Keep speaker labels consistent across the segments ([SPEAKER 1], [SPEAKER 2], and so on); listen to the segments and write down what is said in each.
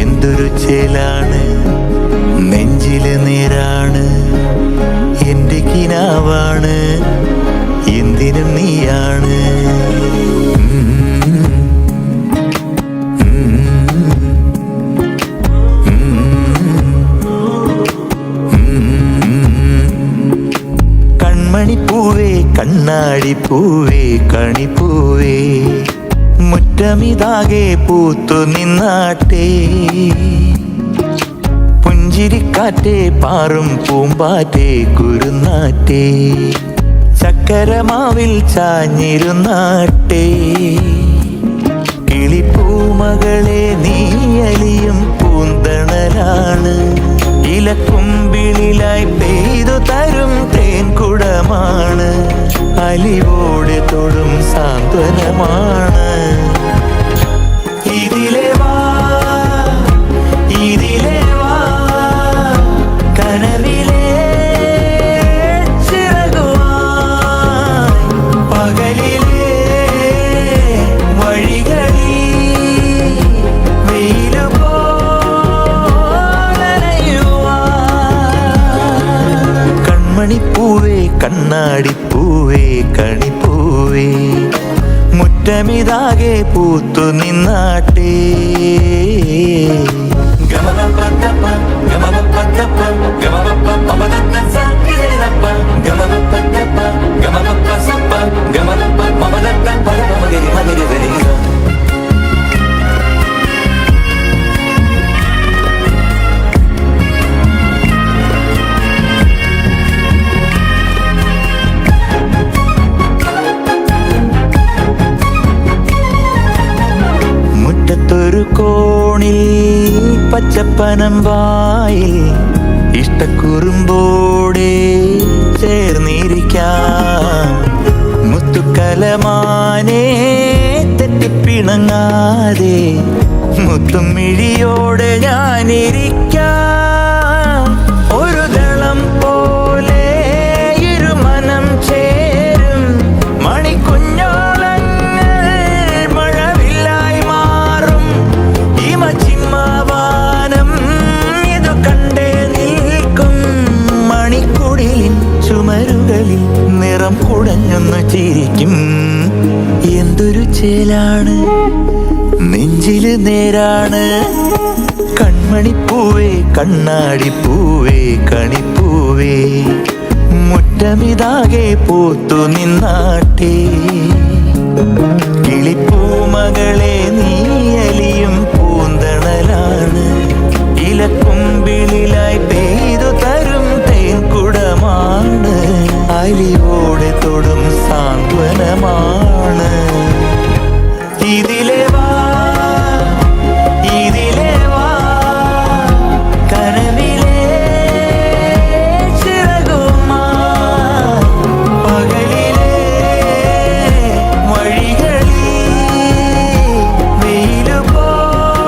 [SPEAKER 1] എന്തൊരു ചേലാണ് നെഞ്ചില് നേരാണ് എന്റെ കിനാവാണ് എന്തിനും നീയാണ് കൺമണിപ്പൂവേ കണ്ണാടിപ്പൂവേ കണിപ്പൂവേ മുറ്റമിതാകെ പൂത്തു നിന്നാട്ടെ പുഞ്ചിരിക്കാറ്റേ പാറും പൂമ്പാറ്റേ കുരുന്നാറ്റേ ചക്കരമാവിൽ ചാഞ്ഞിരുന്നാട്ടെ കിളിപ്പൂമകളെ നീയലിയും പൂന്തണലാണ് ഇലക്കുമ്പിളിലായി പെയ്തു തരും തേൻകുടമാണ് അലിവോടെ തൊടും സാന്ത്വനമാണ് ഇതിലെ വാ ഇതിലെ വാ കനവിലെ ചിറകുവായി പകലിലെ വഴികളിൽ വെയിലു പോലയുവാൻ കൺമണിപ്പൂവേ കണ്ണാടിപ്പൂവേ കണിപ്പൂവേ മുറ്റമിതാകെ പൂത്തു നിന്നാട്ടെ മുറ്റത്തൊരു കോണിൽ പച്ചപ്പനം വായിൽ ഇഷ്ടക്കുറുമ്പോടെ ചേർന്നിരിക്കാം മുത്തുക്കലമാനെ തെറ്റിപ്പിണങ്ങാതെ മുത്തും മിഴിയോടെ ഞാനിരിക്കാം ഒരു ദളം പോലെ ഇരുമനം ചേരും മണിക്കുഞ്ഞോളങ്ങൾ മഴവില്ലായി മാറും ഹിമചിമ്മാവാനം ഇതു കണ്ടേ നിൽക്കും മണിക്കുടിലിൻ ചുമരുകളിൽ നിറം കുടഞ്ഞൊന്നു ചിരിക്കും എന്തൊരു ചേലാണ് നെഞ്ചില് നേരാണ് കൺമണിപ്പൂവേ കണ്ണാടിപ്പൂവേ കണിപ്പൂവേ മുറ്റമിതാകെ പൂത്തു നിന്നാട്ടെ കിളിപ്പൂമകളെ നീയലിയും പൂന്തണലാണ് ഇലക്കുമ്പിളിലായി പെയ്തു തരും തേൻകുടമാണ് അലിവോടെ തൊടും സാന്ത്വനമാണ് ഇതിലെ വാ ഇതിലെ വാ കനവിലെ ചിറകുമായി പകലിലെ വഴികളിൽ വെയിലു പോലയുവാൻ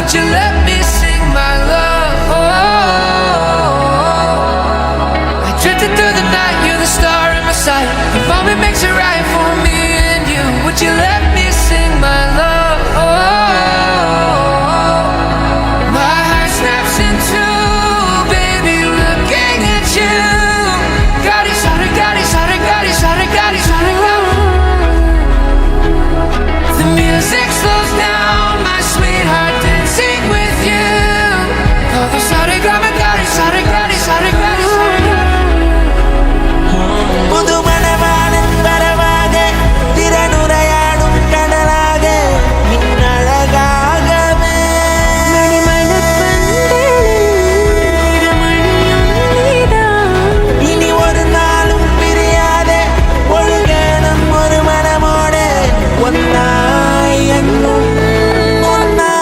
[SPEAKER 2] would you let me sing my love? I drifted through the night, you're the star in my sight. The moment makes it right for me and you. Would you let me sing my love? My heart snaps in two, baby, looking at you. Gadi sare, gadi sare, gadi sare, gadi sare, gadi. The music slows down, my sweetheart, dancing with you. Oh, the sare, gadi, gadi sare, gadi sare, gadi sare, gadi.
[SPEAKER 1] Puthumanavalan വരവാകെ തിരനുറയാടും കടലാകെ നിന്നഴകാകമേ ഇനി ഒരു നാളും പിരിയാതെ ഒഴുകണം ഒരു മനമോടെ ഒന്നായി എന്നും ഒന്നായി.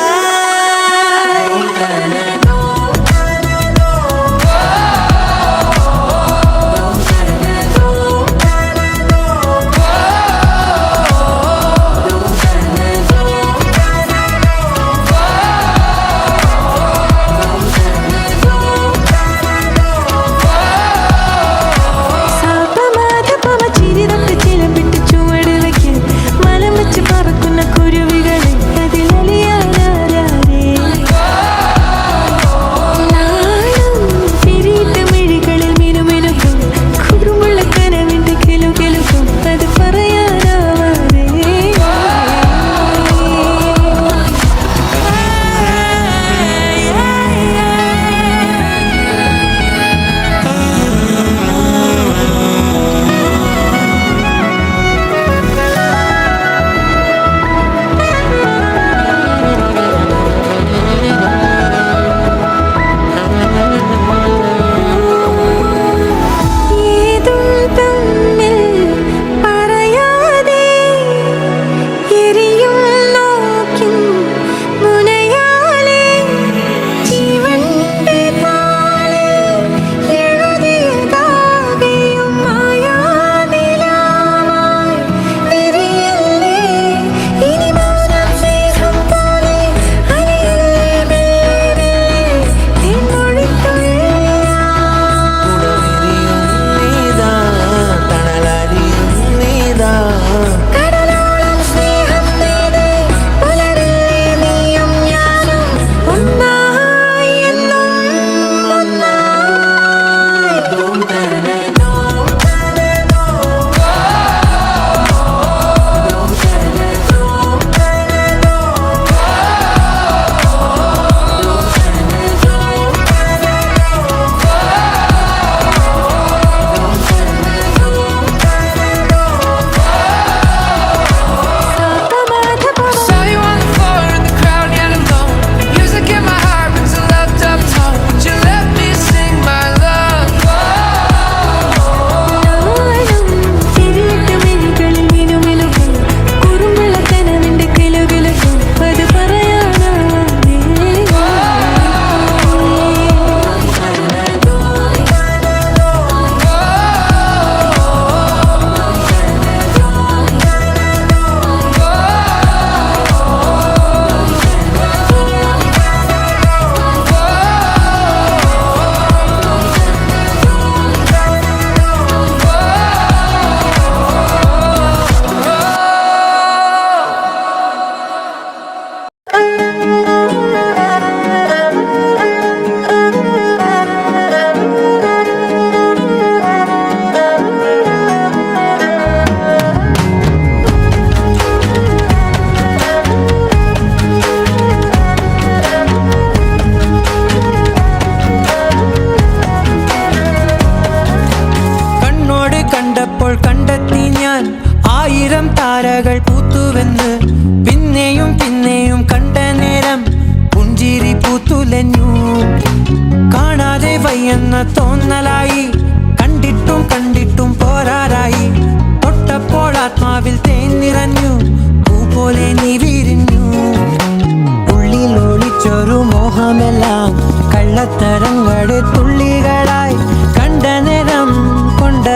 [SPEAKER 1] താരകൾ പൂത്തുവെന്ന് പിന്നെയും പിന്നെയും കണ്ട നേരം പുഞ്ചിരി പൂത്തുലഞ്ഞു. കാണാതെ വയ്യെന്ന തോന്നലായി, കണ്ടിട്ടും കണ്ടിട്ടും പോരാറായി. തൊട്ടപ്പോൾ ആത്മാവിൽ തേൻ നിറഞ്ഞു, പൂ പോലെ നീ വിരിഞ്ഞു. ഉള്ളിൽ ഒളിച്ചൊരു മോഹമെല്ലാം കള്ളത്തരങ്ങളുടെ തുള്ളികളായി കണ്ട നേരം കൊണ്ട